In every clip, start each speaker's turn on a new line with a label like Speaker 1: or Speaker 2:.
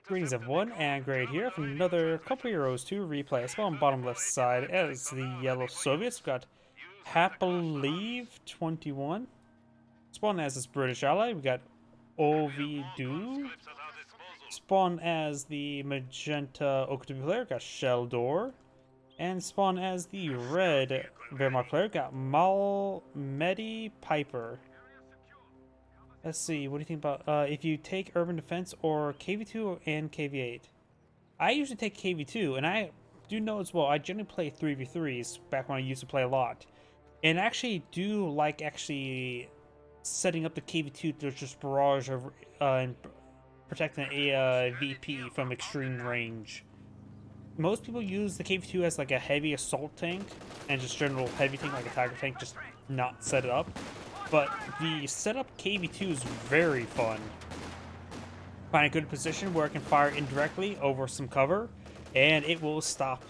Speaker 1: Greetings everyone, and Grade here from another couple heroes to replay. I spawn on bottom left side as the yellow Soviets. We've got hapilaev21. Spawn as this British ally. We got Ovidiu. Spawn as the magenta Ovidiu player. Got Shelldoor. And spawn as the red Wehrmacht player. Got Malmedy Peiper. Let's see, what do you think about if you take Urban Defense or KV2 and KV8? I usually take KV2, and I do know as well, I generally play 3v3s back when I used to play a lot. And I actually do like setting up the KV2 to just barrage of, and protecting a VP from extreme range. Most people use the KV2 as like a heavy assault tank, and just general heavy tank like a tiger tank, just not set it up. But the setup KV2 is very fun. Find a good position where I can fire indirectly over some cover, and it will stop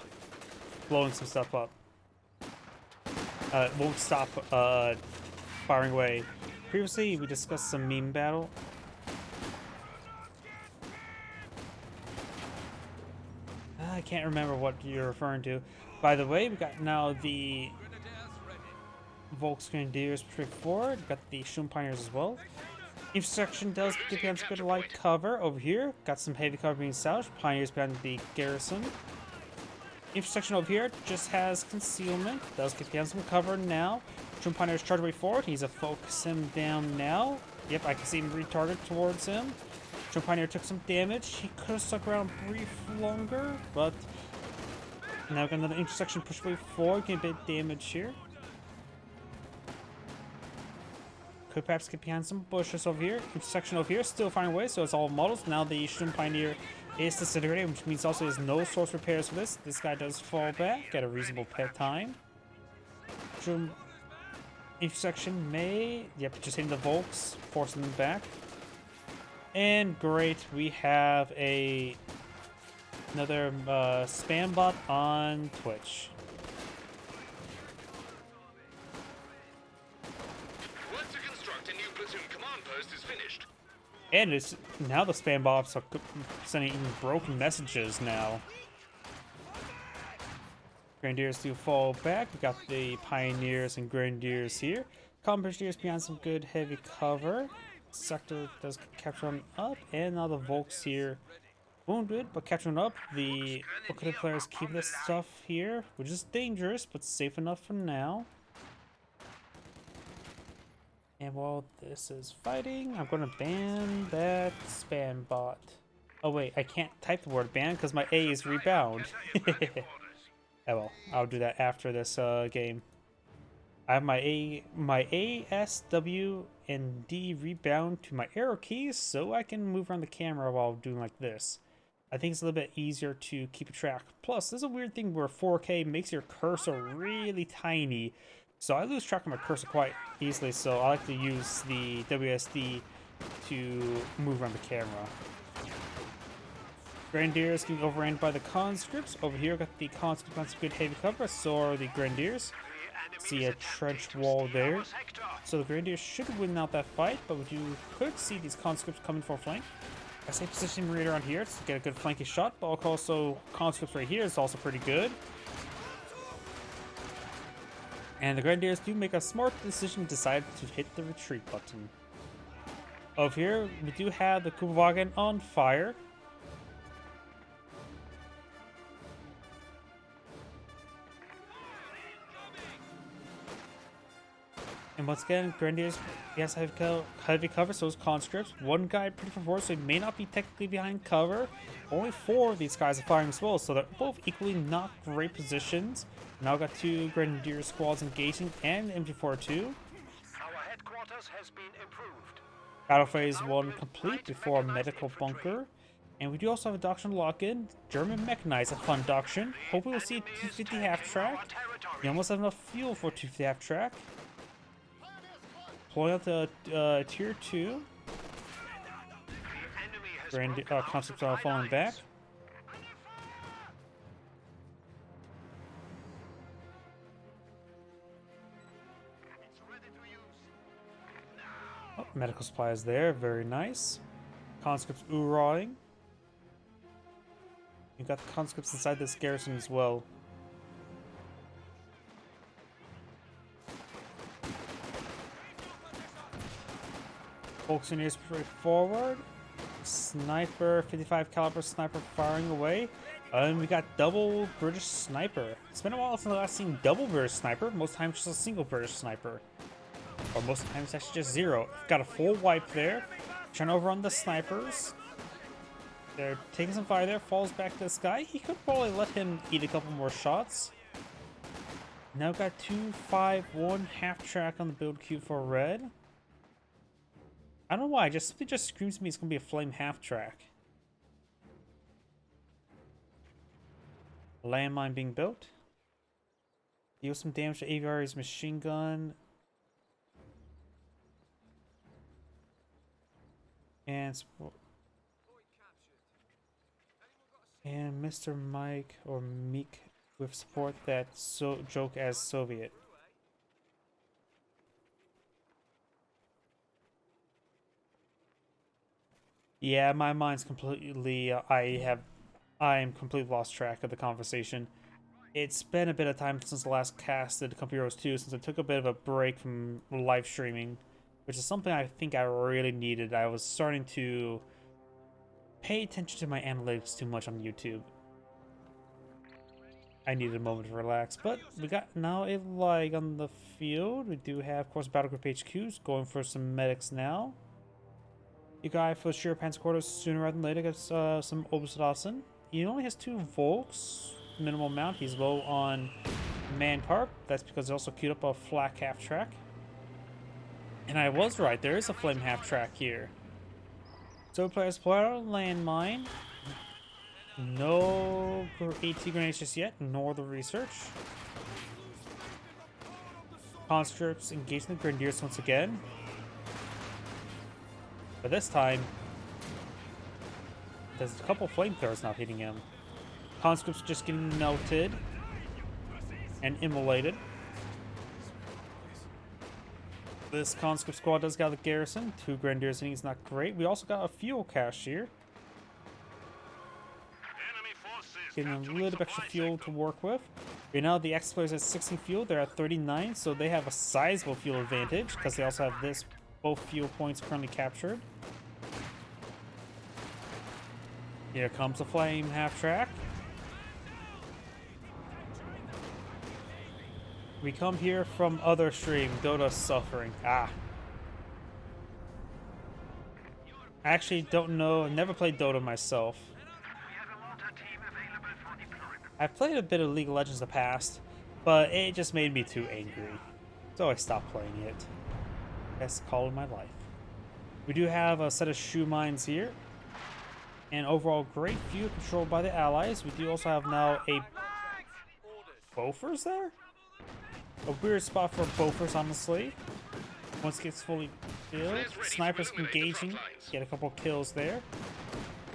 Speaker 1: blowing some stuff up. It won't stop firing away. Previously, we discussed some meme battle. I can't remember what you're referring to. By the way, we got now the Volks Grenadiers pretty forward. Got the Shun Pioneers as well. Intersection does give you some good light cover over here. Got some heavy cover being south. Pioneers behind the garrison. Intersection over here just has concealment. Does give you some cover now. Shun Pioneers charge way forward. He's a focus him down now. Yep, I can see him retarget towards him. Shun Pioneer took some damage. He could have stuck around brief longer, but now we got another intersection push way forward. Getting a bit of damage here. Could perhaps get behind some bushes over here. Intersection over here, still finding ways, so it's all models. Now the Shun Pioneer is disintegrated, which means also there's no source repairs for this. This guy does fall back at a reasonable pet time. Intersection may, yep, just hitting the Volks, forcing them back. And great, we have another spam bot on Twitch. And it's now the spam bots are sending even broken messages now. Grenadiers do fall back. We got the Pioneers and Grenadiers here. Grenadiers behind some good heavy cover. Sector does capture them up, and now the Volks here wounded, but capturing up. The Ovidiu players keep this stuff here, which is dangerous, but safe enough for now. And while this is fighting, I'm going to ban that spam bot. Oh wait, I can't type the word ban because my A is rebound. Oh well, I'll do that after this game. I have my A, S, W, and D rebound to my arrow keys so I can move around the camera while doing like this. I think it's a little bit easier to keep track. Plus, there's a weird thing where 4K makes your cursor really tiny. So I lose track of my cursor quite easily, so I like to use the WSD to move around the camera. Grenadiers getting overran by the conscripts. Over here, got the conscripts on some good heavy cover, so are the Grenadiers. See a trench wall there. So the Grenadiers should win out that fight, but we could see these conscripts coming for a flank. I say positioning right around here to get a good flanking shot, but also conscripts right here is also pretty good. And the Grenadiers do make a smart decision to decide to hit the retreat button. Over here, we do have the Kubelwagen on fire. And once again, Grenadiers, yes, heavy cover, so is conscripts. One guy pretty far forward, so he may not be technically behind cover. Only 4 of these guys are firing as well, so they're both equally not great positions. Now got 2 Grenadier squads engaging and MG42.
Speaker 2: Our headquarters has been improved.
Speaker 1: Battle phase 1 complete before a medical bunker. And we do also have a doctrine lock-in. German mechanized, a fun doctrine. Hope we will see 250 half-track. We almost have enough fuel for 250 half-track. Pulling out the tier 2. Concepts are falling back. Oh, medical supplies there, very nice. Conscripts oorahing. You got the conscripts inside this garrison as well. Focusing is pretty forward. Sniper, 55 caliber sniper firing away. And we got double British sniper. It's been a while since I've seen double British sniper. Most times just a single British sniper. Or most times actually just zero. Got a full wipe there. Trying to overrun the snipers. They're taking some fire there. Falls back to this guy. He could probably let him eat a couple more shots. Now got 2-5-1 half track on the build queue for red. I don't know why. Something just screams to me it's gonna be a flame half track. Landmine being built. Deal some damage to Aviary's machine gun. And Mr. Mike or Meek with support that joke as Soviet. Yeah, my mind's completely. I am completely lost track of the conversation. It's been a bit of time since the last casted Company Heroes 2, since I took a bit of a break from live streaming, which is something I think I really needed. I was starting to pay attention to my analytics too much on YouTube. I needed a moment to relax, but we got now a lag on the field. We do have, of course, Battle Group HQs going for some medics now. You guy for sure Panzer Quarters sooner rather than later gets some Ovidiu. He only has 2 Volks, minimal amount. He's low on manpower. That's because he also queued up a flak half track. And I was right, there is a flame half track here. So players play out a landmine. No AT grenades just yet, nor the research. Conscripts engaging the Grenadiers once again. But this time, there's a couple flamethrowers not hitting him. Conscripts just getting melted and immolated. This conscript squad does got the garrison. 2 Grenadiers hitting is not great. We also got a fuel cache here. Getting a little bit of extra fuel to work with. Right now, the X players at 16 fuel. They're at 39, so they have a sizable fuel advantage because they also have this. Both fuel points currently captured. Here comes the flame half track. We come here from other stream, Dota Suffering. I actually don't know, never played Dota myself. I've played a bit of League of Legends in the past, but it just made me too angry. So I stopped playing it. Best call in my life. We do have a set of shoe mines here. And overall great view controlled by the allies. We do also have now a Bofors there? A weird spot for Bofors, honestly. Once it gets fully filled, snipers engaging, get a couple kills there.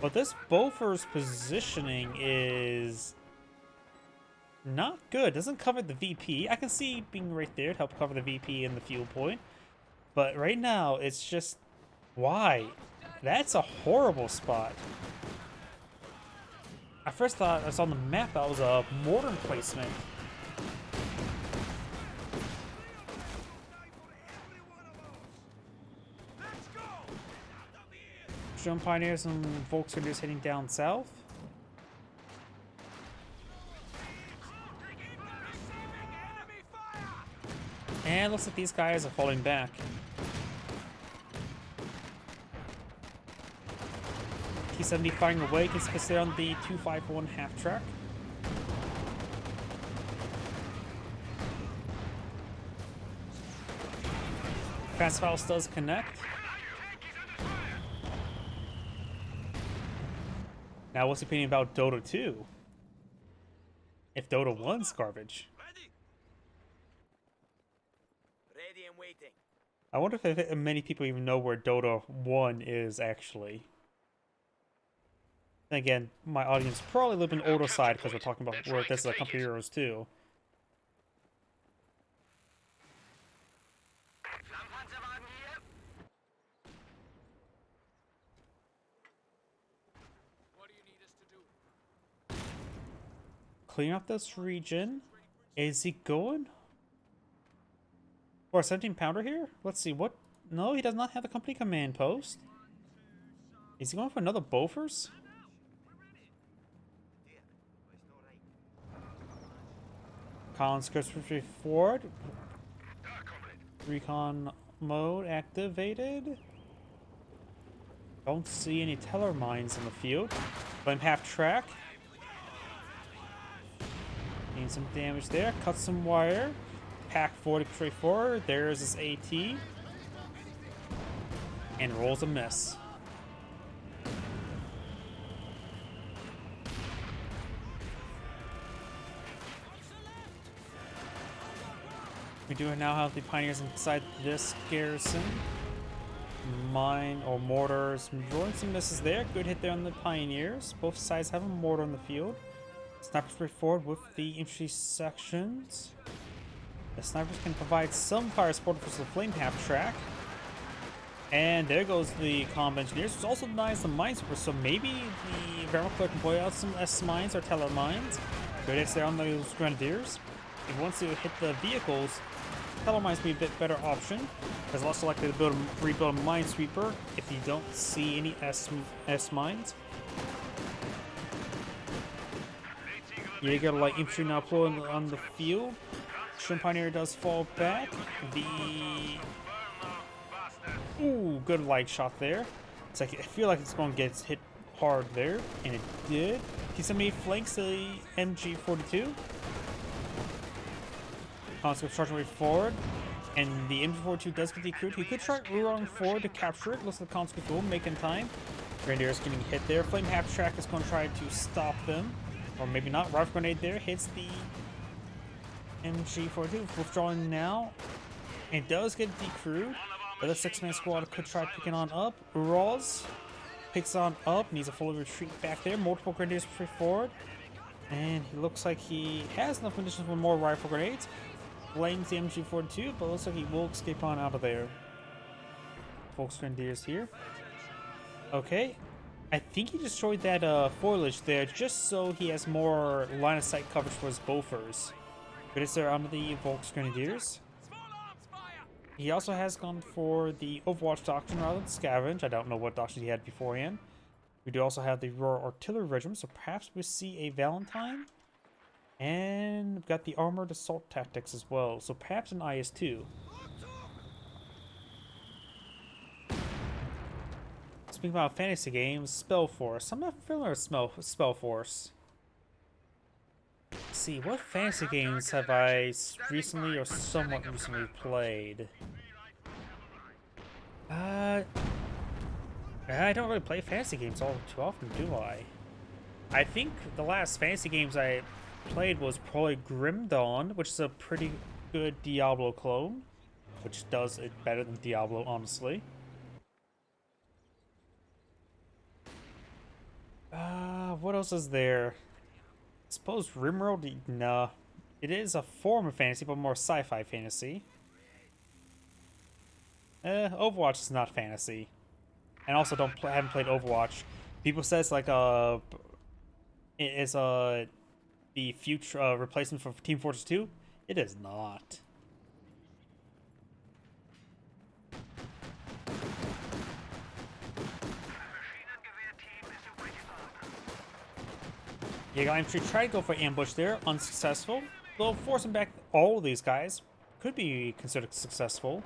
Speaker 1: But this Bofors positioning is not good. Doesn't cover the VP. I can see being right there to help cover the VP and the fuel point. But right now, it's just... why? That's a horrible spot. I first thought I saw on the map that was a mortar placement. Drone Pioneers and Volks are just heading down south. And looks like these guys are falling back. T-70 firing away, gets pissed on the 2-5-1 half track. Fast Files does connect. Now, what's your opinion about Dota 2? If Dota 1's garbage.
Speaker 3: Ready and waiting.
Speaker 1: I wonder if many people even know where Dota 1 is actually. And again, my audience probably live in older side because we're talking about where this is a Company Heroes 2.
Speaker 3: What do you need us to do?
Speaker 1: clearing up this region. Is he going for a 17 pounder here? Let's see what. No, he does not have the company command post. Is he going for another Bofors? Conscripts retreat forward. Recon mode activated. Don't see any teller mines in the field. Flame half track. Need some damage there. Cut some wire. Pack 40 straight forward. There's his AT. And rolls a miss. We do now have the Pioneers inside this garrison. Mine or mortars. Rolling some misses there. Good hit there on the Pioneers. Both sides have a mortar on the field. Snipers straight forward with the infantry sections. The snipers can provide some fire support for the flame half track. And there goes the comm engineers, which also denies the minesweeper. So maybe the Wehrmacht can play out some S mines or teller mines. Good hits there on those grenadiers. If once you hit the vehicles, teller mines be a bit better option. There's also likely to rebuild a minesweeper if you don't see any S mines. You get a light infantry now pulling on the field. Shrimp Pioneer does fall back. Ooh, good light shot there. It's like I feel like it's going to get hit hard there, and it did. T-78 flanks the MG42. Conscript charging way forward, and the MG42 does get decrewed. He could try running forward to capture it. Looks like the Conscript will make in time. Grenadier is getting hit there. Flame half track is going to try to stop them, or maybe not. Rifle grenade there hits the MG42. Withdrawing now. It does get decrewed. The other 6-man squad could try picking on up. Uraz picks on up. Needs a full retreat back there. Multiple grenadiers straight forward. And he looks like he has enough conditions for more rifle grenades. Blames the MG42, but looks like he will escape on out of there. Folks grenadiers here. Okay. I think he destroyed that foliage there just so he has more line of sight coverage for his Bofors. But is there under the Volks Grenadiers? He also has gone for the Overwatch Doctrine rather than Scavenge. I don't know what doctrine he had beforehand. We do also have the Royal Artillery Regiment, so perhaps we see a Valentine. And we've got the Armored Assault Tactics as well, so perhaps an IS-2. Speaking about fantasy games, Spellforce. I'm not familiar with Spellforce. Let's see, what fantasy games have I recently or somewhat recently played? I don't really play fantasy games all too often, do I? I think the last fantasy games I played was probably Grim Dawn, which is a pretty good Diablo clone, which does it better than Diablo, honestly. What else is there? I suppose Rimworld? Nah. It is a form of fantasy, but more sci-fi fantasy. Overwatch is not fantasy. And also haven't played Overwatch. People say it's like it is the future replacement for Team Fortress 2. It is not. Jaeger Infantry tried to go for ambush there, unsuccessful. Though forcing back all of these guys could be considered successful.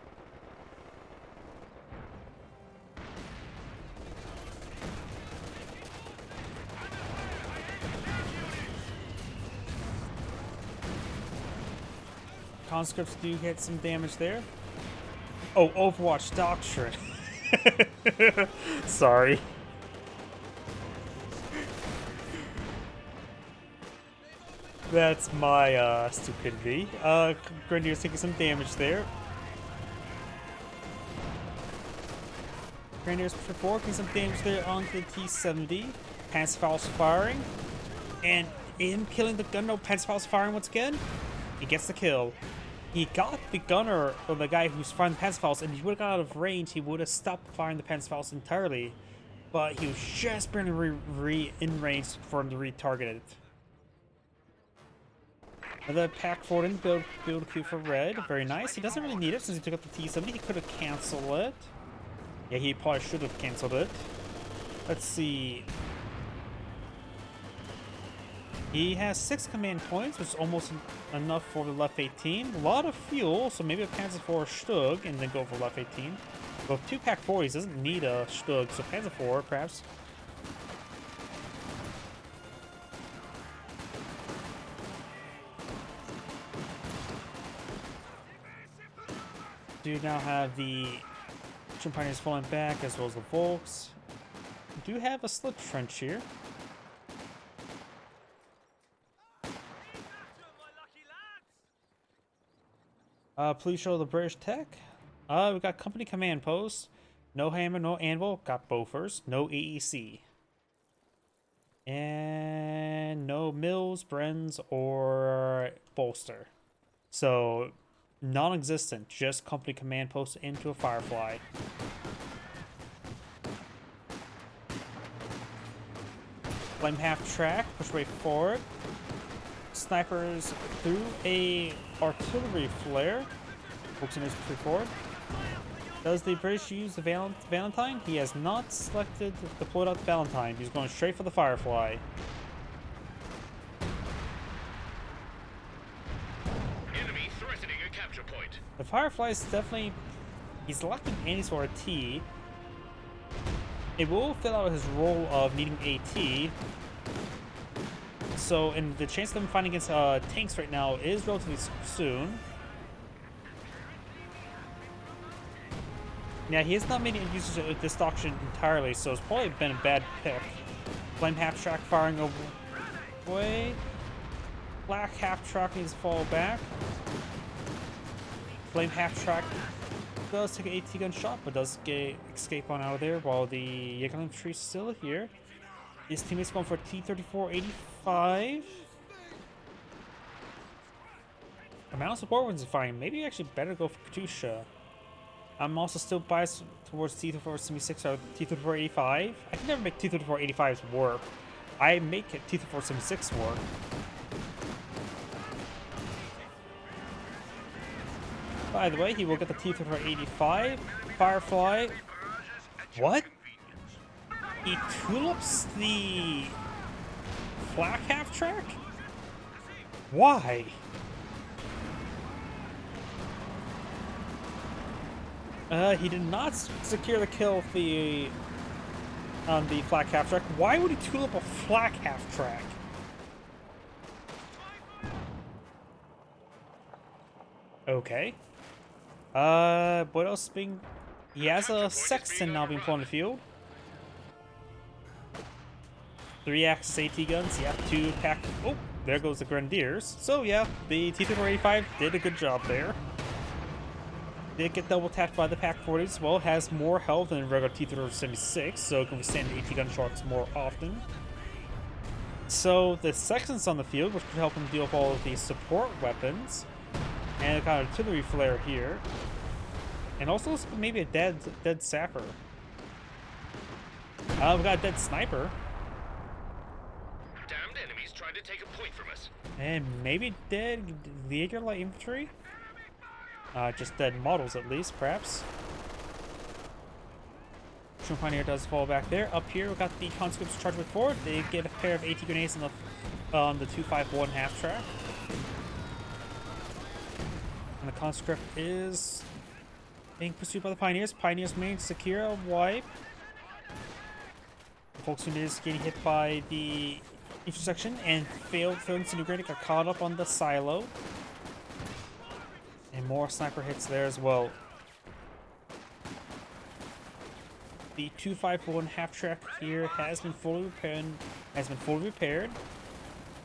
Speaker 1: Conscripts do get some damage there. Oh, Overwatch Doctrine. Sorry. That's my stupidity. Grenadiers taking some damage there. Grenadiers taking some damage there onto the T-70. Panzerfaust firing. And in killing the gunner, Panzerfaust firing once again. He gets the kill. He got the gunner, or the guy who's firing the Panzerfaust, and he would have got out of range. He would have stopped firing the Panzerfaust entirely. But he was just barely in range for him to retarget it. Another pack forward in the build queue for red. Very nice. He doesn't really need it since he took up the T-70. He could have canceled it. Yeah, he probably should have canceled it. Let's see. He has 6 command points, which is almost enough for the left 18. A lot of fuel, so maybe a Panzer IV Stug and then go for left 18. But with 2 pack 40s, doesn't need a Stug, so Panzer IV perhaps. Do now have the Pioneers falling back as well as the Volks. We do have a slip trench here. Please show the British tech. We got company command post. No hammer, no anvil. Got Bofors. No AEC. And no mills, Brens, or bolster. So, non-existent. Just company command post into a Firefly. Flame half track. Push way forward. Snipers through a artillery flare. Focusing his pretty forward. Does the British use the Valentine? He has not selected deployed out the Valentine. He's going straight for the Firefly.
Speaker 4: Enemy threatening a capture point.
Speaker 1: The Firefly is definitely... He's selecting any sort of T. It will fill out his role of needing AT. So, and the chance of them fighting against tanks right now is relatively soon. Yeah, he has not made any uses of this auction entirely, so it's probably been a bad pick. Flame half track firing away. Black half track needs to fall back. Flame half track does take an AT gun shot, but does escape on out of there while the Jaeger infantry is still here. His teammate's going for T-34-85. Amount of support ones are fine. Maybe actually better go for Katusha. I'm also still biased towards T-34-76 or T-34-85. I can never make T-34-85s work. I make T-34-76 work. By the way, he will get the T-34-85. Firefly. What? He tulips the flak half track? Why? He did not secure the kill with the on the flak half track. Why would he tulip a flak half track? Okay. What else being? He has a sexton now being put on the field. 3-axis AT guns. Yeah, 2 pack. Oh, there goes the Grenadiers. So yeah, the T-34-85 did a good job there. Did get double tapped by the pack 40s as well. Has more health than regular T-34-76, so it can withstand the AT gun shots more often. So the sexton's on the field, which could help him deal with all of the support weapons. And got an artillery flare here. And also maybe a dead sapper. We got a dead sniper.
Speaker 4: Damned enemies trying to take a point from us.
Speaker 1: And maybe dead Jaeger light infantry? Just dead models at least, perhaps. True Pioneer does fall back there. Up here, we got the conscripts charged with forward. They get a pair of AT grenades on the 251 half track. And the conscript is being pursued by the Pioneers. Pioneers managed to secure a wipe. Volkswagen is getting hit by the intersection and failed throwing Cinegranite, got caught up on the silo. And more sniper hits there as well. The 251 half track here has been fully repaired.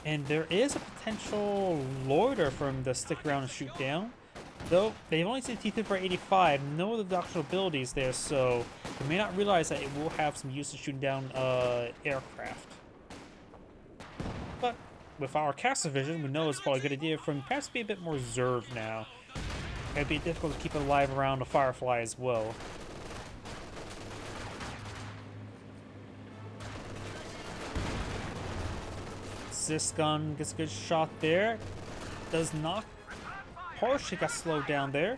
Speaker 1: And there is a potential loiter from the stick around and shoot down. Though they've only seen T-34-85, no other doctrinal abilities there, so they may not realize that it will have some use of shooting down aircraft. But with our caster vision, we know it's probably a good idea for him perhaps be a bit more reserved now. It'd be difficult to keep it alive around a Firefly as well. This gun gets a good shot there. does not partially got slowed down there.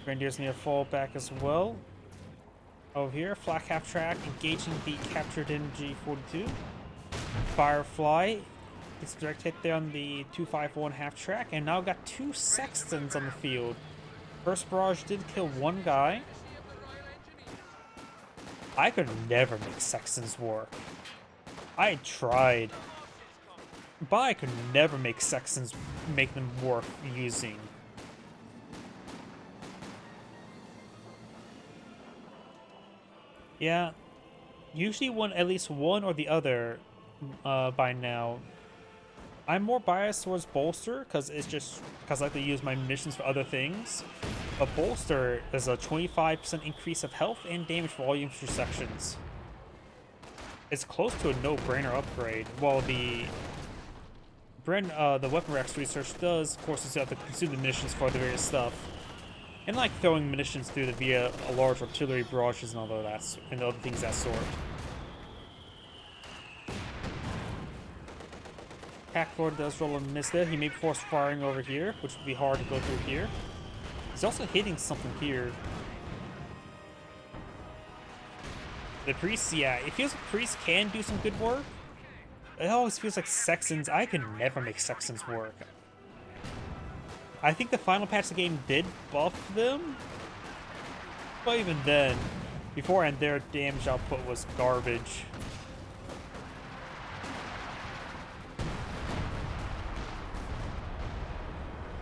Speaker 1: Grenadiers need to fall back as well. Over here, flak half track engaging the captured NG-42. Firefly gets a direct hit there on the 251 half track, and now got 2 Sextons on the field. First barrage did kill 1 guy. I could never make Sextons work. I tried, but I could never make Sextons make them work using. Yeah, usually at least one or the other by now. I'm more biased towards Bolster because I like to use my munitions for other things. A Bolster is a 25% increase of health and damage volume through sections. It's close to a no-brainer upgrade, while the weapon racks research does, of course, you have to consume the munitions for the various stuff. And like throwing munitions through via a large artillery barrages and all of that, and other things that sort. Packford does roll a miss there. He may be forced firing over here, which would be hard to go through here. He's also hitting something here. The priests, yeah, it feels like priests can do some good work. It always feels like Sextons, I can never make Sextons work. I think the final patch of the game did buff them, but even then, beforehand, their damage output was garbage.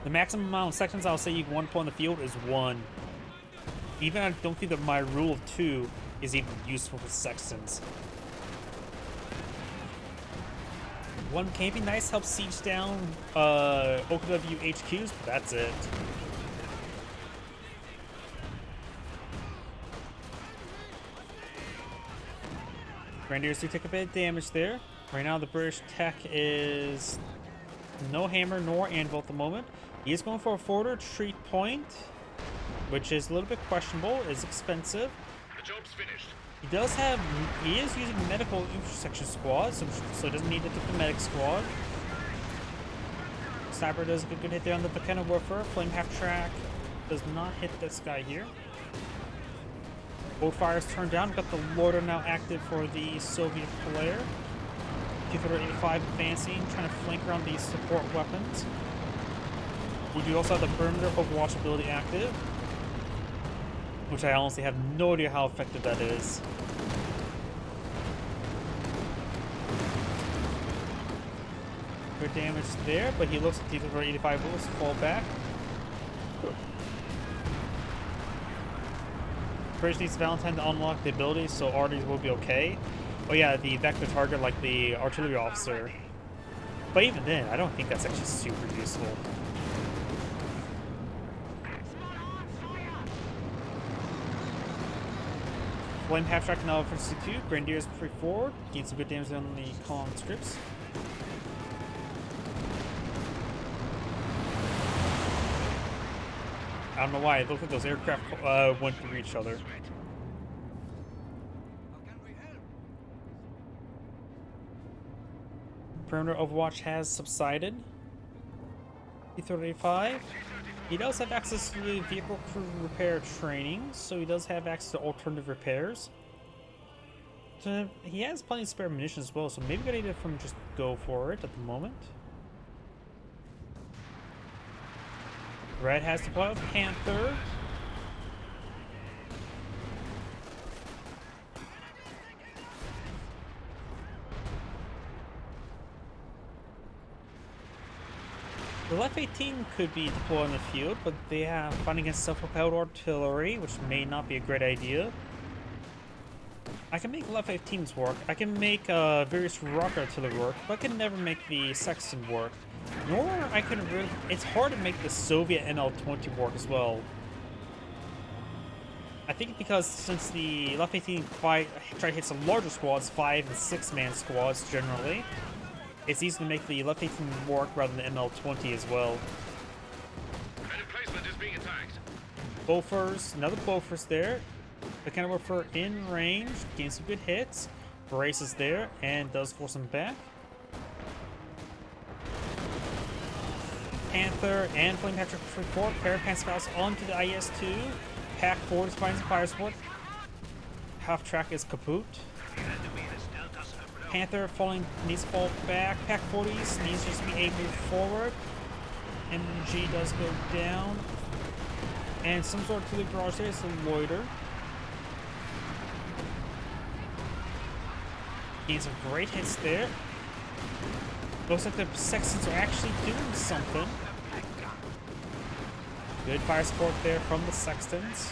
Speaker 1: The maximum amount of sections I'll say you can 1 put on the field is 1. Even I don't think that my rule of 2 is even useful for Sextons. 1 camping nice helps siege down OKW HQs, but that's it. Grenadiers do take a bit of damage there. Right now the British tech is no hammer nor anvil at the moment. He is going for a forward retreat point, which is a little bit questionable. It's expensive.
Speaker 4: The job's finished.
Speaker 1: He is using medical intersection squad, so he doesn't need to take the medic squad. Sniper does a good hit there on the Bacana Warfare. Flame half track does not hit this guy here. Both fires turned down. We've got the Lord now active for the Soviet player. 285 advancing, trying to flank around these support weapons. We do also have the perimeter overwatch ability active, which I honestly have no idea how effective that is. Good damage there, but he looks like he's over 85 bullets to fall back. British needs Valentine to unlock the ability, so arties will be okay. Oh yeah, the vector target like the artillery officer. But even then, I don't think that's actually super useful. Flame half track now for 62. Grenadiers pretty forward. Gain some good damage on the column strips. I don't know why. It looked like those aircraft went through each other. Perimeter Overwatch has subsided. T-35. He does have access to the vehicle crew repair training, so he does have access to alternative repairs. So he has plenty of spare munitions as well, so maybe good idea for him to just go for it at the moment. Red has to play with Panther. The left 18 could be deployed in the field, but they have fighting against self-propelled artillery, which may not be a great idea. I can make left 18s work. I can make various rocket artillery work, but I can never make the Sexton work. Nor I can really. It's hard to make the Soviet NL-20 work as well. I think because since the left 18 try to hit some larger squads, 5 and 6 man squads generally, it's easy to make the left 18 work rather than NL-20 as well.
Speaker 4: An emplacement is being attacked.
Speaker 1: Bofors, another Bofors there. The kind of refer in range, gains some good hits, braces there, and does force him back. Panther and Flame Patrick report. Pair of Panzerfaust onto the IS-2. Pack 4 is finding some fire support. Half track is kaput. Panther falling, needs to fall back. Pack 40s needs just to be able to move forward. MG does go down. And some sort of artillery barrage there is a loiter. Gains some great hits there. Looks like the Sextons are actually doing something. Good fire support there from the Sextons.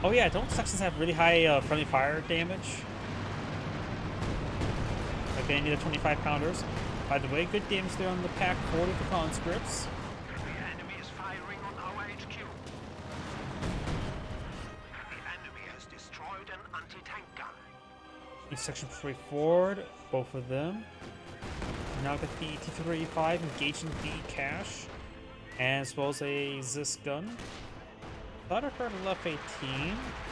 Speaker 1: Oh yeah, don't Sextons have really high friendly fire damage? Like they need the 25 pounders. By the way, good damage there on the Pack 40 for conscripts.
Speaker 2: The enemy is firing on our HQ. The enemy has destroyed an anti-tank gun.
Speaker 1: Each section straight forward, both of them. Now got the T-35 engaging the cache, and as well as a Zis gun. Thought I heard a Left 18.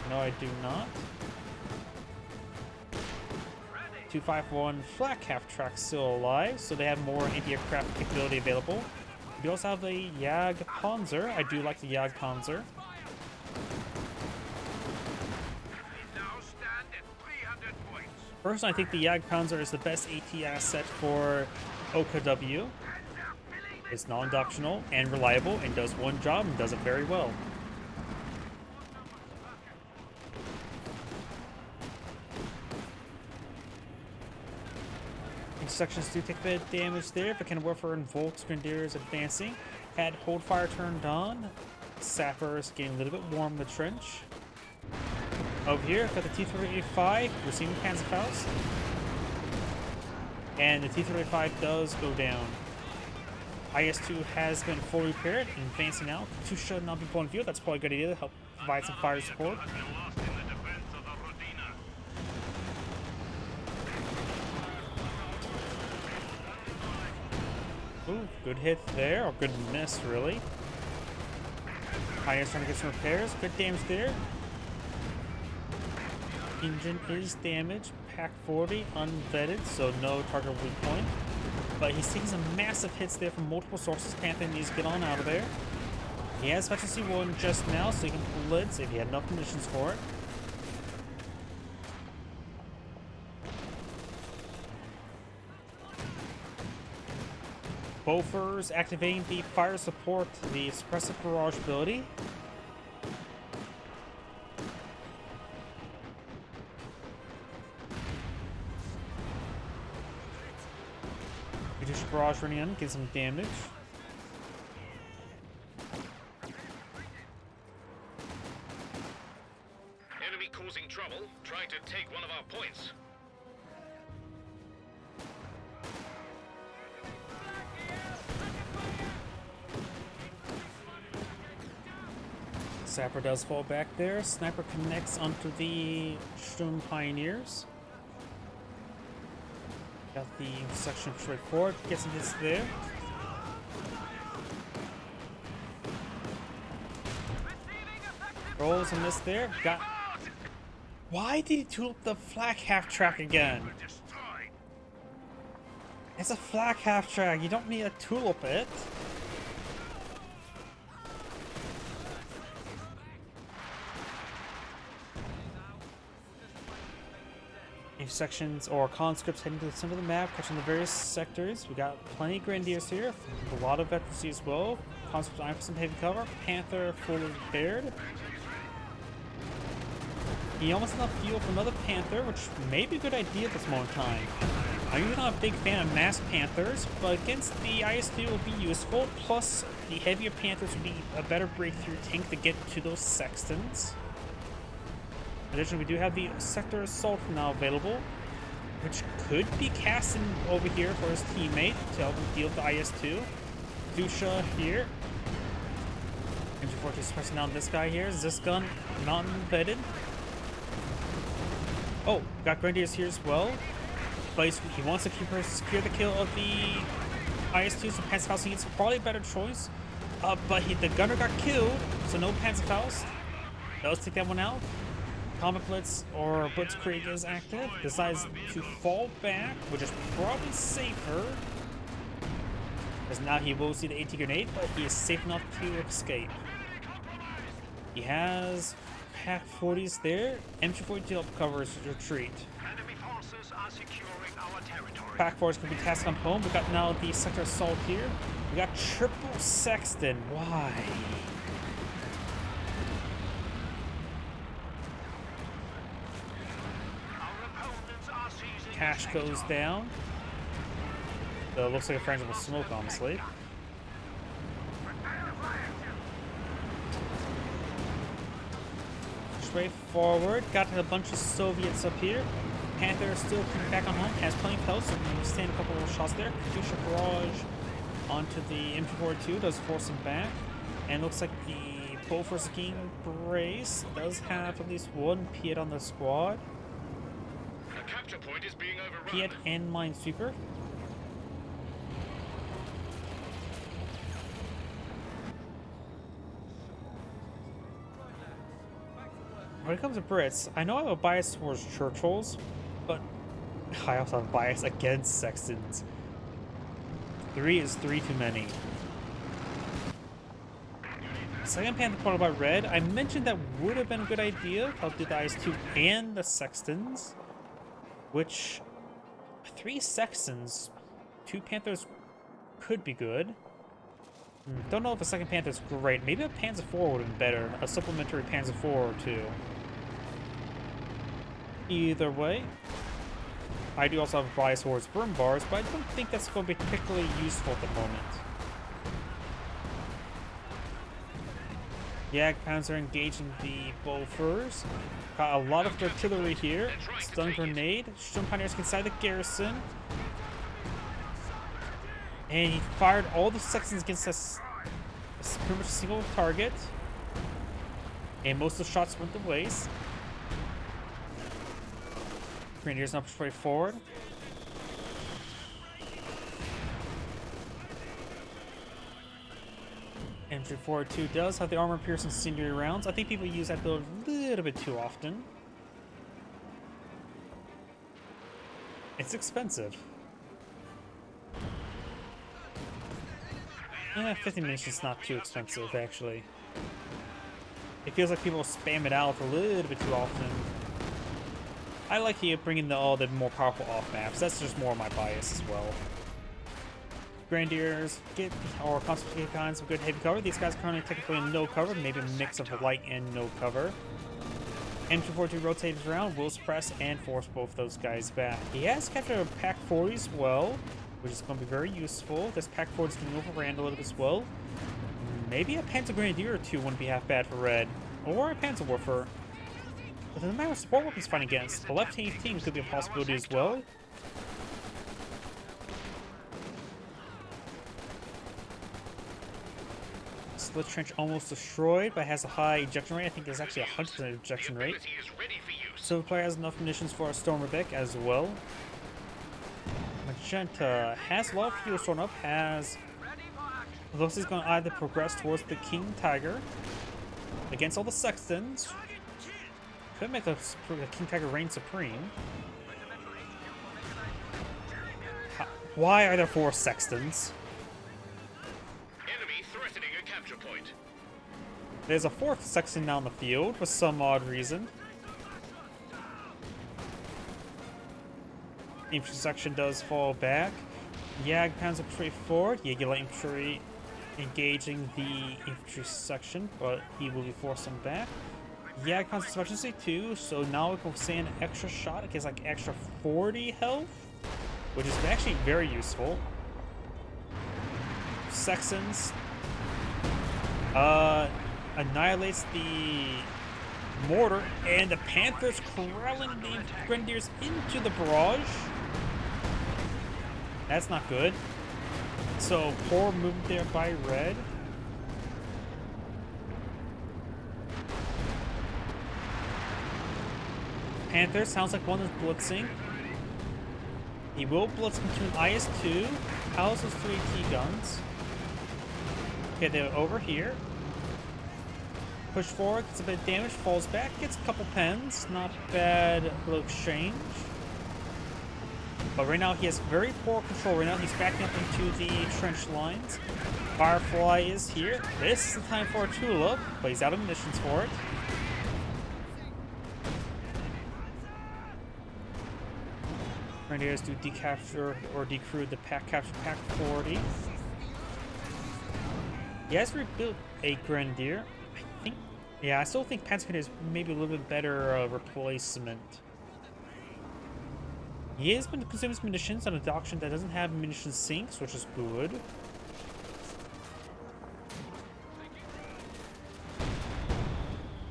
Speaker 1: No, I do not. 251 flak half track still alive, so they have more anti-aircraft capability available. We also have the Jagdpanzer. I do like the Jagdpanzer. Personally, I think the Jagdpanzer is the best AT asset for OKW. It's non-doctrinal and reliable and does one job and does it very well. These sections do take a bit of damage there, but can Warfare and Volks Grenadiers advancing. Had hold fire turned on. Sappers getting a little bit warm in the trench. Over here, got the T-35 receiving Panzerfaust. And the T-35 does go down. IS-2 has been fully repaired and advancing out. Two should not be pulling field. That's probably a good idea to help provide some fire support. Ooh, good hit there, or good miss, really. IS trying to get some repairs. Good damage there. Engine is damaged. Pack 40 unvetted, so no target weak point. But he's taking some massive hits there from multiple sources. Panther needs to get on out of there. He has Efficiency 1 just now, so he can blitz if he had enough munitions for it. Bofors activating the fire support, the suppressive barrage ability. Reduce barrage running in, get some damage.
Speaker 4: Enemy causing trouble, trying to take one of our points.
Speaker 1: Sapper does fall back there. Sniper connects onto the Sturm Pioneers. Got the section straight forward. Get some hits there. Rolls a miss there. Got. Why did he tulip the flak half track again? It's a flak half track. You don't need to tulip it. Sections or conscripts heading to the center of the map, catching the various sectors. We got plenty of Grenadiers here, a lot of veterancy as well. Conscripts eyeing for some heavy cover. Panther fully repaired. He almost enough fuel for another Panther, which may be a good idea at this moment in time. I'm usually not a big fan of mass Panthers, but against the IS-3 will be useful. Plus, the heavier Panthers would be a better breakthrough tank to get to those Sextons. Additionally, we do have the Sector Assault now available, which could be casting over here for his teammate to help him deal with the IS-2. Dusha here. MG-40 is pressing down this guy here. This gun not embedded. Oh, got Grenadiers here as well. But he wants to secure the kill of the IS-2, so Panzerfaust is probably a better choice. But the gunner got killed, so no Panzerfaust. Let's take that one out. Combat Blitz or Blitzkrieg is active. Decides to fall back, which is probably safer. Because now he will see the AT grenade, but he is safe enough to escape. He has Pack 40s there. MG42 help covers retreat.
Speaker 2: Enemy forces are securing our territory.
Speaker 1: Pack 4 is going to be tasked on home. We got now the sector assault here. We got triple Sexton. Why?
Speaker 2: Our opponents are seizing
Speaker 1: Cash goes down. So it looks like a frangible smoke, honestly. Straight forward. Got a bunch of Soviets up here. Panther still coming back on home. Has plenty of health, so we can stand a couple of shots there. Katusha barrage onto the MG42. Does force him back. And looks like the Bofors-King brace does have at least one Piet on the squad.
Speaker 4: The capture point is being overrun.
Speaker 1: Piet and Minesweeper. When it comes to Brits, I know I have a bias towards Churchills, but I also have a bias against Sextons. 3 is 3 too many. Second Panther followed by Red. I mentioned that would have been a good idea. I'll do the IS-2 and the Sextons, which 3 Sextons, 2 Panthers could be good. Don't know if a second Panther's great. Maybe a Panzer IV would have been better. A supplementary Panzer IV or 2. Either way, I do also have a bias towards burn bars, but I don't think that's going to be particularly useful at the moment. Jagdpanzer engaging the Bofors. Got a lot of artillery here. Stun grenade. Sturm Pioneers inside the garrison. And he fired all the Sextons against us. It's pretty much a single target. And most of the shots went to waste. Grenadiers now straight forward. MG42 does have the armor-piercing incendiary rounds. I think people use that build a little bit too often. It's expensive. 50 munitions is not too expensive, actually. It feels like people spam it out a little bit too often. I like here bringing all the more powerful off maps. That's just more of my bias as well. Grenadiers get or concentrated kinds of good heavy cover. These guys are currently technically in no cover, maybe a mix of light and no cover. MG42 rotates around, will suppress and force both those guys back. He has captured a Pack 40 as well, which is going to be very useful. This Pack 40 is going to overran a little bit as well. Maybe a Panzer Grenadier or 2 wouldn't be half bad for Red, or a Panzerwerfer. But no matter what support weapons fighting against, the left 18 could be a possibility as well. Split trench almost destroyed, but has a high ejection rate. I think there's actually a 100% ejection rate. So the player has enough munitions for a Stormerbeck as well. Magenta has a lot of fuel stored up, looks he's going to either progress towards the King Tiger against all the Sextons. Could make a King Tiger reign supreme. Why are there 4 Sextons?
Speaker 4: Enemy threatening a capture point.
Speaker 1: There's a 4th Sexton now in the field for some odd reason. Infantry section does fall back. Jagdpanzer straight forward. Jaeger infantry engaging the infantry section, but he will be forcing back. Jagdpanzer specialty too, so now we can send an extra shot. It gets like extra 40 health, which is actually very useful. Sextons annihilates the mortar, and the Panthers corralling the Grenadiers into the barrage. That's not good. So poor movement there by Red. Panther sounds like one is blitzing. He will blitz into an IS-2. How's those 3 T guns? Okay, they're over here. Push forward, gets a bit of damage, falls back, gets a couple pens. Not bad little exchange. But right now he has very poor control. Right now he's backing up into the trench lines. Firefly is here. This is the time for a tulip, but he's out of munitions for it. Grenadiers do decapture or decrew the pack capture pack 40. He has rebuilt a Grenadier. I think, yeah, I still think Panzer is maybe a little bit better replacement. He has been consuming his munitions on a doctrine that doesn't have munition sinks, which is good.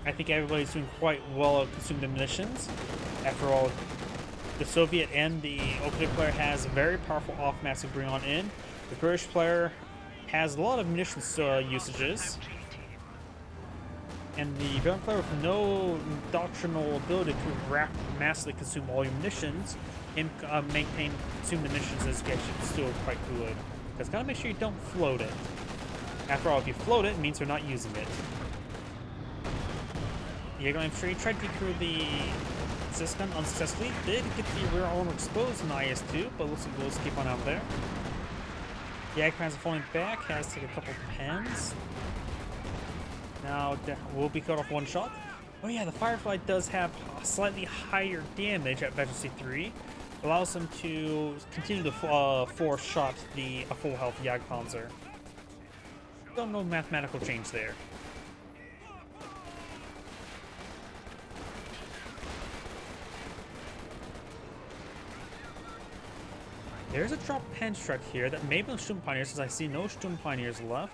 Speaker 1: I think everybody's doing quite well at consuming the munitions. After all, the Soviet and the Ovidiu player has very powerful off-mass to bring on in. The British player has a lot of munitions usages. And the German player with no doctrinal ability to massively consume all your munitions and consume the munitions is actually still quite good. Because gotta make sure you don't float it. After all, if you float it, it means you're not using it. You're going to try to decrew the Ziskan unsuccessfully. Did get the rear armor exposed in IS-2, but looks like we'll just keep on out there. The Agpans are falling back, has to take a couple of pens. Now we'll be cut off one shot. Oh yeah, the Firefly does have a slightly higher damage at Efficiency 3. Allows him to continue to force shot the full health Jagdpanzer. Don't know mathematical change there. There's a drop pen truck here that may be on Sturm Pioneers, since I see no Sturm Pioneers left.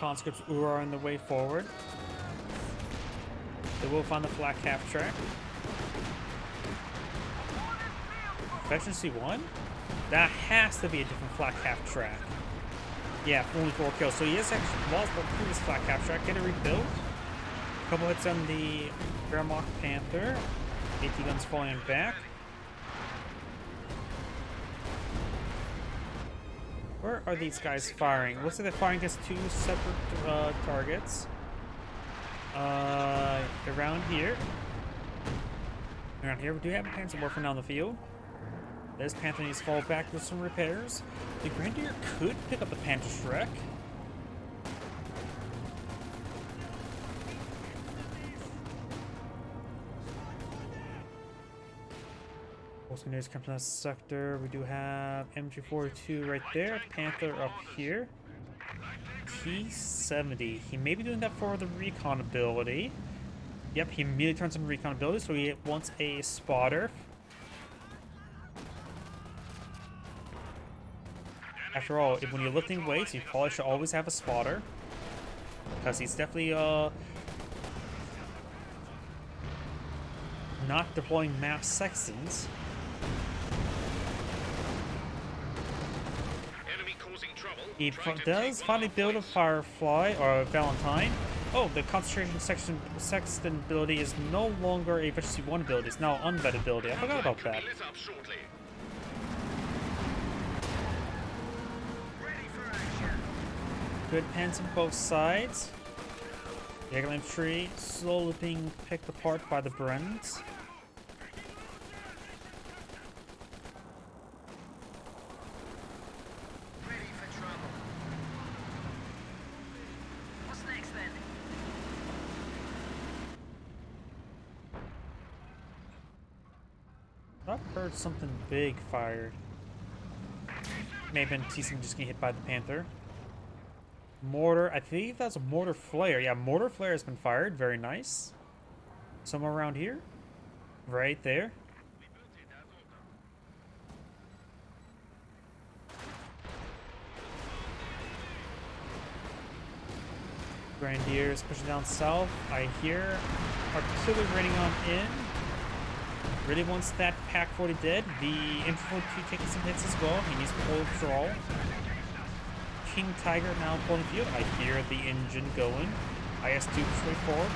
Speaker 1: Conscripts are on the way forward. They will find the flat cap track. Efficiency 1? That has to be a different flat cap track. Yeah, only 4 kills. So he is actually lost the previous flat cap track. Get it rebuilt. A couple hits on the Wehrmacht Panther. AT guns falling back. Where are these guys firing? Looks like they're firing against 2 separate targets. Around here. Around here, we do have a Panzer Warfare on the field. This Panther needs to fall back with some repairs. The Grenadier could pick up the Panther Shrek. Most Grenadiers come from that sector. We do have MG42 right there. Panther up here. T70. He may be doing that for the recon ability. Yep, he immediately turns on recon ability, so he wants a spotter. After all, when you're lifting weights, you probably should always have a spotter. Because he's definitely, not deploying mass sections.
Speaker 4: Enemy causing trouble.
Speaker 1: He does finally build a Firefly, or a Valentine. Oh, the concentration sexton ability is no longer a Efficiency 1 ability, it's now an unvetted ability. I forgot about that.
Speaker 4: Lit up shortly.
Speaker 1: Good pens on both sides. Jaeger infantry slowly being picked apart by the Brens.
Speaker 3: Ready for trouble. What's next then?
Speaker 1: I've heard something big fired. May have been T-Sim just getting hit by the Panther. Mortar, I think that's a mortar flare. Yeah, mortar flare has been fired. Very nice. Somewhere around here. Right there. Grenadiers pushing down south. I hear artillery raining on in. Really wants that Pack 40 dead. The infantry taking some hits as well. He needs to pull withdrawal. King Tiger now pulling field. I hear the engine going. IS-2 straight forward.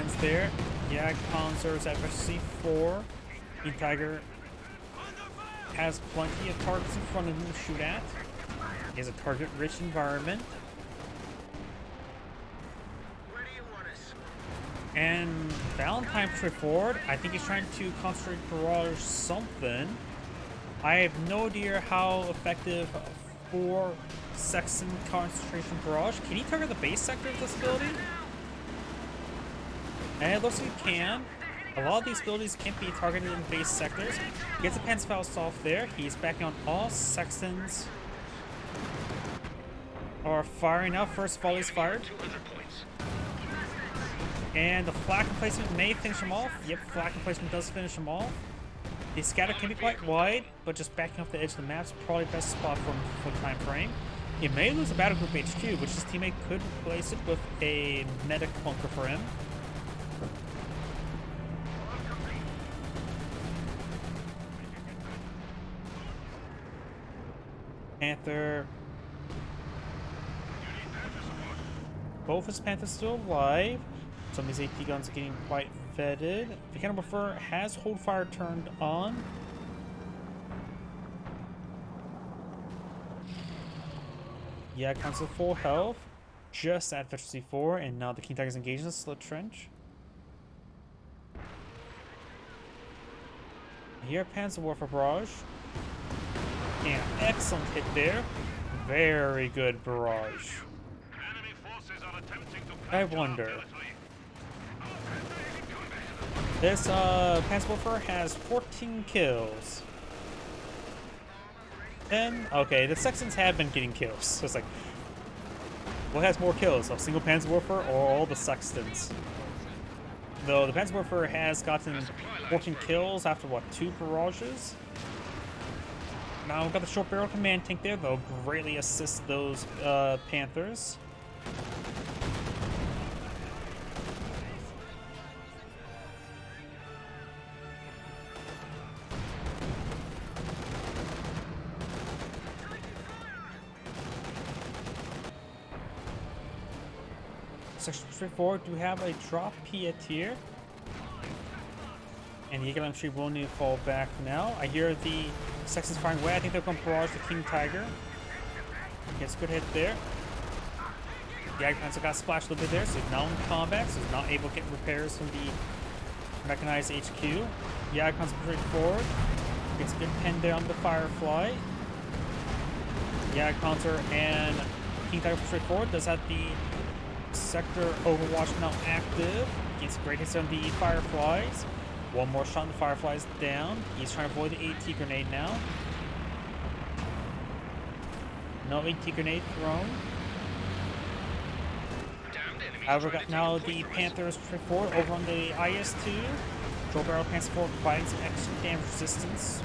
Speaker 1: lands there. Yeah, Conserves at C4. King Tiger has plenty of targets in front of him to shoot at. He has a target-rich environment.
Speaker 3: Where do you want us?
Speaker 1: And Valentine straightforward. I think he's trying to concentrate barrage something. I have no idea how effective for Sexton concentration barrage. Can he target the base sector of this ability? And it looks like he can. A lot of these abilities can't be targeted in base sectors. Gets the Panzerfaust off there. He's backing on all Sextons. Are firing up. First volley's fired.
Speaker 4: 200 points.
Speaker 1: And the flak emplacement may finish him off. Yep, flak emplacement does finish him off. The scatter can be quite wide, but just backing off the edge of the map's probably the best spot for the time frame. He may lose a battle group HQ, which his teammate could replace it with a medic bunker for him. Panther. Both his Panthers still alive. Some of these AT guns are getting quite vetted. The Cannon Buffer has hold fire turned on. Yeah, comes with full health. Just at efficiency 4, and now the King Tiger's engaged in the Slit Trench. Here, Panzer Warfare Barrage. And excellent hit there. Very good barrage.
Speaker 2: Enemy forces are attempting to
Speaker 1: I wonder. This Panzer Warfare has 14 kills. And okay, the Sextons have been getting kills. So it's like, what has more kills? A single Panzer Warfare or all the Sextons? Though the Panzer Warfare has gotten 14 kills after what, 2 barrages? Now we've got the short barrel command tank there, though greatly assist those Panthers. Section 34, do we have a drop Piet here? And the Eagle Entry will need to fall back now. I hear the Sextons firing away. I think they're going to barrage the King Tiger. Gets a good hit there. The Agpants got splashed a little bit there, so he's now in combat, so he's not able to get repairs from the mechanized HQ. The Agpants straight forward. Gets a good pen there on the Firefly. The Agpants and King Tiger straight forward. Does have the Sector Overwatch now active. Gets great hits on the Fireflies. One more shot on the Fireflies down. He's trying to avoid the AT grenade now. No AT grenade thrown. However, got now the Panthers forward over on the IS-2. Joe Barrel Pants forward providing some extra damage resistance.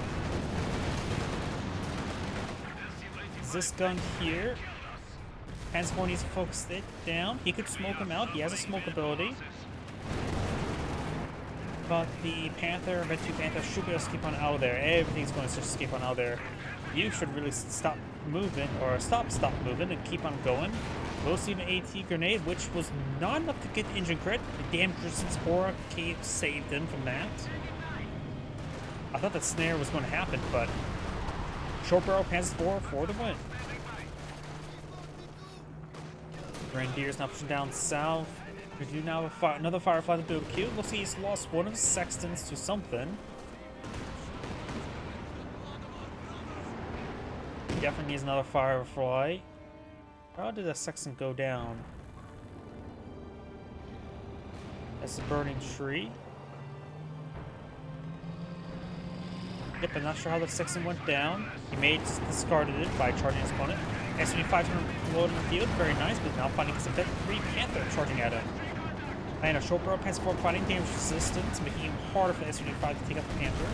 Speaker 1: This gun here. Pants 4 needs to focus it down. He could smoke him out. He has a smoke ability. But the Panther, Red 2 Panther should be able to escape on out of there. Everything's going to just escape on out of there. You should really stop moving, or stop moving and keep on going. We'll see an AT grenade, which was not enough to get the engine crit. The damage resistance aura cave saved him from that. I thought that snare was going to happen, but short barrel passes for the win. Grenadier's now pushing down south. We do now have another Firefly to build queue. Looks like he's lost one of his Sextons to something. Definitely needs another Firefly. How did that Sexton go down? That's a burning tree. Yep, I'm not sure how the Sexton went down. He may have just discarded it by charging his opponent. S-25 loaded in the field, very nice, but now finding his effect 3 Panther charging at him. And a short barrel Pants 4 providing damage resistance, making it even harder for the S-25 to take out the Panther.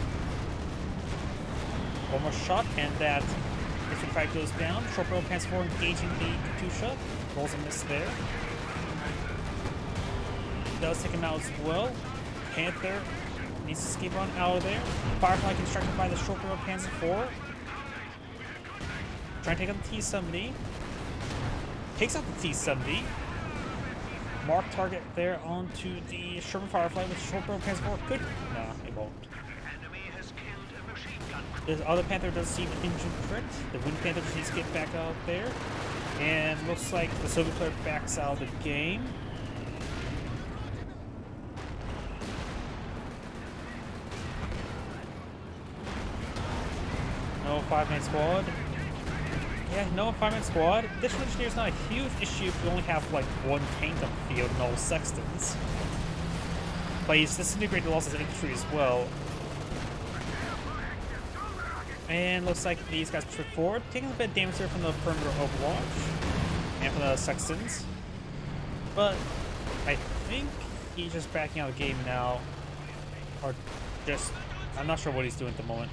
Speaker 1: One more shot, and that S-25 goes down. Short barrel Pants 4 engaging the Katusha. Rolls a miss there. Does take him out as well. Panther needs to escape on out of there. Firefly constructed by the short barrel Panzer 4. Trying to take out the T-70. Takes out the T-70. mark target there onto the Sherman Firefly with short bow transport. Could no, it won't.
Speaker 2: Enemy has killed a machine gun.
Speaker 1: The other Panther does seem injured crit. The Wind Panther just needs to get back out there. And looks like the Soviet player backs out of the game. No 5-man squad. Yeah, no 5-man squad. Additional engineer is not a huge issue if you only have like one tank on the field and all sextons. But he's disintegrated losses of infantry as well. And looks like these guys push forward, taking a bit of damage here from the perimeter overwatch and from the sextons. But I think he's just backing out of the game now. Or just, I'm not sure what he's doing at the moment.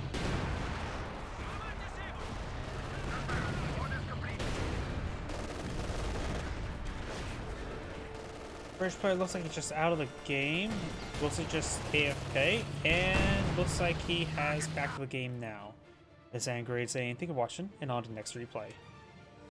Speaker 1: British player looks like he's just out of the game. Looks like just AFK. And looks like he has back to the game now. This is Angry saying thank you for watching, and on to the next replay.